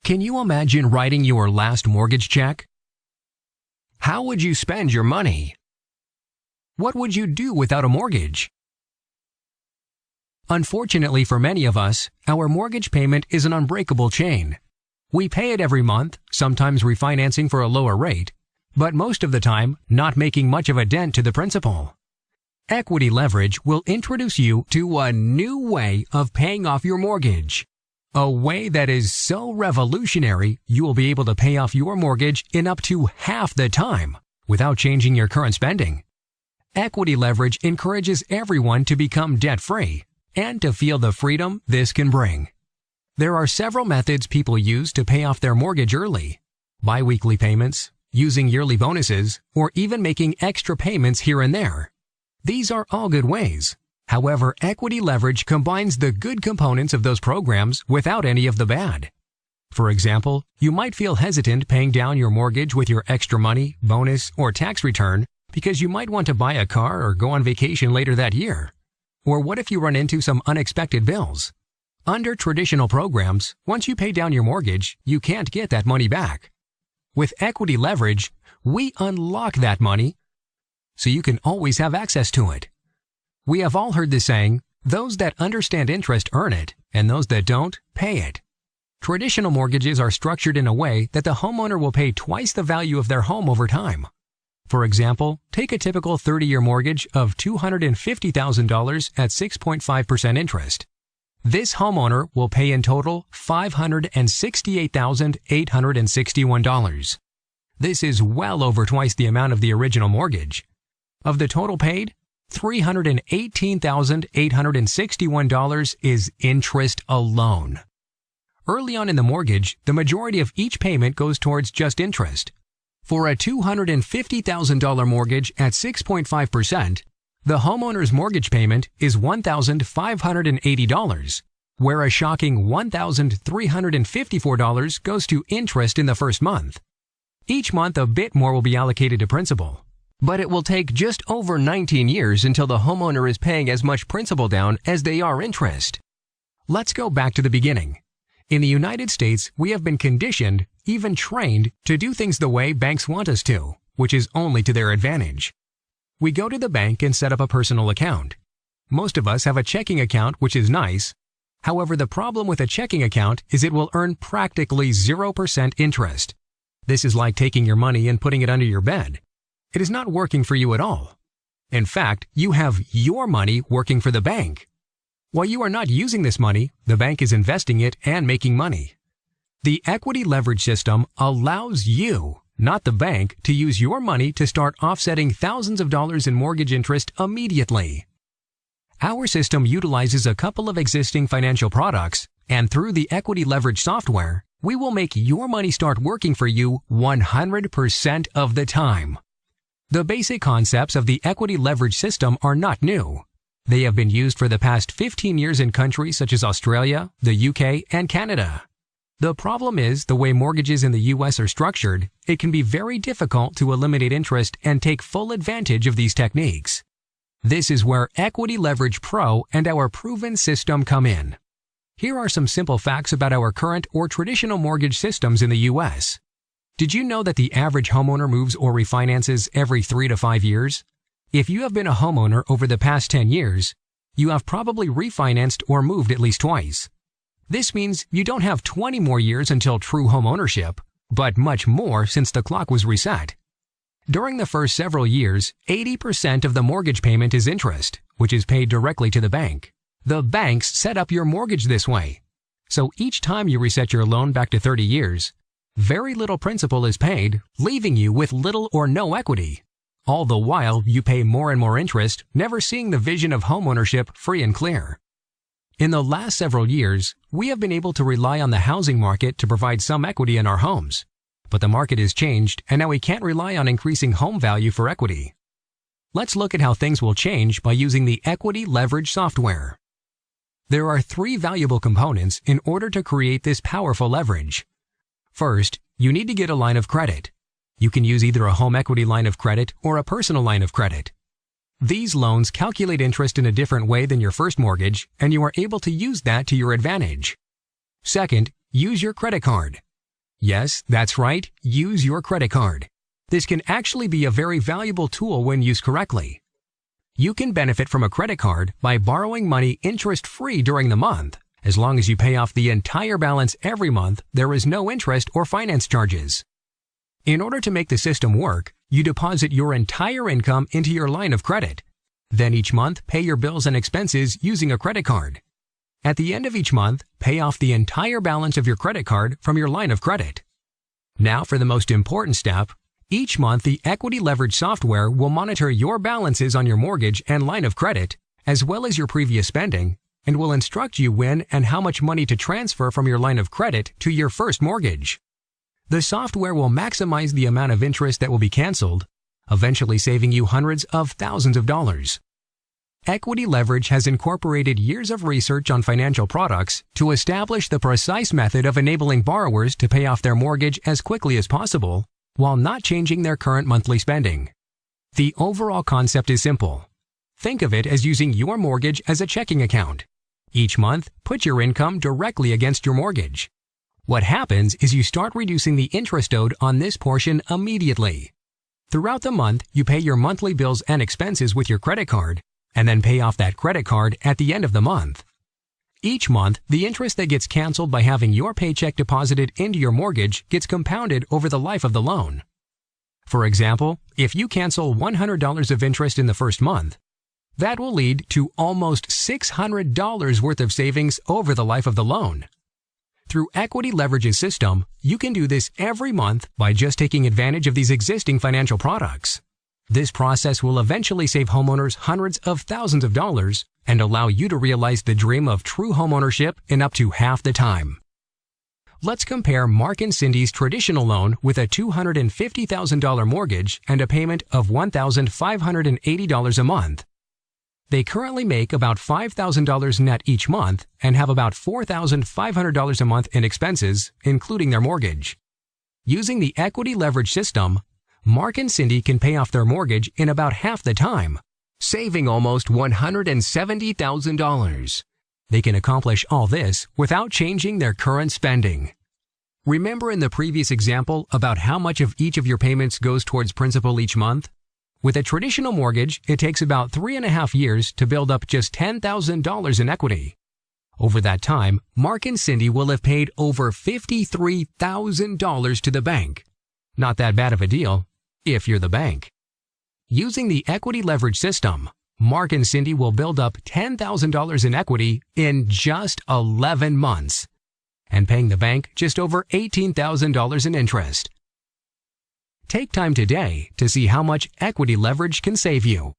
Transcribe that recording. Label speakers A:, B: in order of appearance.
A: Can you imagine writing your last mortgage check? How would you spend your money? What would you do without a mortgage? Unfortunately for many of us, our mortgage payment is an unbreakable chain. We pay it every month, sometimes refinancing for a lower rate, but most of the time not making much of a dent to the principal. Equity Leverage will introduce you to a new way of paying off your mortgage. A way that is so revolutionary, you will be able to pay off your mortgage in up to half the time without changing your current spending. Equity Leverage encourages everyone to become debt-free and to feel the freedom this can bring. There are several methods people use to pay off their mortgage early: bi-weekly payments, using yearly bonuses, or even making extra payments here and there. These are all good ways. However, Equity Leverage combines the good components of those programs without any of the bad. For example, you might feel hesitant paying down your mortgage with your extra money, bonus, or tax return because you might want to buy a car or go on vacation later that year. Or what if you run into some unexpected bills? Under traditional programs, once you pay down your mortgage, you can't get that money back. With Equity Leverage, we unlock that money so you can always have access to it. We have all heard the saying, those that understand interest earn it, and those that don't, pay it. Traditional mortgages are structured in a way that the homeowner will pay twice the value of their home over time. For example, take a typical 30-year mortgage of $250,000 at 6.5% interest. This homeowner will pay in total $568,861. This is well over twice the amount of the original mortgage. Of the total paid, $318,861 is interest alone. Early on in the mortgage, the majority of each payment goes towards just interest. For a $250,000 mortgage at 6.5%, the homeowner's mortgage payment is $1,580, where a shocking $1,354 goes to interest in the first month. Each month, a bit more will be allocated to principal. But it will take just over 19 years until the homeowner is paying as much principal down as they are interest. Let's go back to the beginning. In the United States, we have been conditioned, even trained, to do things the way banks want us to, which is only to their advantage. We go to the bank and set up a personal account. Most of us have a checking account, which is nice. However, the problem with a checking account is it will earn practically 0% interest. This is like taking your money and putting it under your bed. It is not working for you at all. In fact, you have your money working for the bank. While you are not using this money, the bank is investing it and making money. The Equity Leverage system allows you, not the bank, to use your money to start offsetting thousands of dollars in mortgage interest immediately. Our system utilizes a couple of existing financial products, and through the Equity Leverage software, we will make your money start working for you 100% of the time. The basic concepts of the Equity Leverage system are not new. They have been used for the past 15 years in countries such as Australia, the UK, and Canada. The problem is, the way mortgages in the US are structured, it can be very difficult to eliminate interest and take full advantage of these techniques. This is where Equity Leverage Pro and our proven system come in. Here are some simple facts about our current or traditional mortgage systems in the US. Did you know that the average homeowner moves or refinances every 3 to 5 years? If you have been a homeowner over the past 10 years, you have probably refinanced or moved at least twice. This means you don't have 20 more years until true home ownership, but much more since the clock was reset. During the first several years, 80% of the mortgage payment is interest, which is paid directly to the bank. The banks set up your mortgage this way. So each time you reset your loan back to 30 years, very little principal is paid, leaving you with little or no equity. All the while, you pay more and more interest, never seeing the vision of homeownership free and clear. In the last several years, we have been able to rely on the housing market to provide some equity in our homes. But the market has changed, and now we can't rely on increasing home value for equity. Let's look at how things will change by using the Equity Leverage software. There are 3 valuable components in order to create this powerful leverage. First, you need to get a line of credit. You can use either a home equity line of credit or a personal line of credit. These loans calculate interest in a different way than your first mortgage, and you are able to use that to your advantage. Second, use your credit card. Yes, that's right, use your credit card. This can actually be a very valuable tool when used correctly. You can benefit from a credit card by borrowing money interest-free during the month. As long as you pay off the entire balance every month, there is no interest or finance charges. In order to make the system work, you deposit your entire income into your line of credit. Then each month, pay your bills and expenses using a credit card. At the end of each month, pay off the entire balance of your credit card from your line of credit. Now for the most important step. Each month, the Equity Leverage software will monitor your balances on your mortgage and line of credit, as well as your previous spending, and will instruct you when and how much money to transfer from your line of credit to your first mortgage. The software will maximize the amount of interest that will be canceled, eventually saving you hundreds of thousands of dollars. Equity Leverage has incorporated years of research on financial products to establish the precise method of enabling borrowers to pay off their mortgage as quickly as possible while not changing their current monthly spending. The overall concept is simple. Think of it as using your mortgage as a checking account. Each month, put your income directly against your mortgage. What happens is you start reducing the interest owed on this portion immediately. Throughout the month, you pay your monthly bills and expenses with your credit card, and then pay off that credit card at the end of the month. Each month, the interest that gets canceled by having your paycheck deposited into your mortgage gets compounded over the life of the loan. For example, if you cancel $100 of interest in the first month, that will lead to almost $600 worth of savings over the life of the loan. Through Equity Leverage's system, you can do this every month by just taking advantage of these existing financial products. This process will eventually save homeowners hundreds of thousands of dollars and allow you to realize the dream of true homeownership in up to half the time. Let's compare Mark and Cindy's traditional loan with a $250,000 mortgage and a payment of $1,580 a month. They currently make about $5,000 net each month and have about $4,500 a month in expenses, including their mortgage. Using the Equity Leverage system, Mark and Cindy can pay off their mortgage in about half the time, saving almost $170,000. They can accomplish all this without changing their current spending. Remember in the previous example about how much of each of your payments goes towards principal each month? With a traditional mortgage, it takes about 3.5 years to build up just $10,000 in equity. Over that time, Mark and Cindy will have paid over $53,000 to the bank. Not that bad of a deal, if you're the bank. Using the Equity Leverage system, Mark and Cindy will build up $10,000 in equity in just 11 months, and paying the bank just over $18,000 in interest. Take time today to see how much Equity Leverage can save you.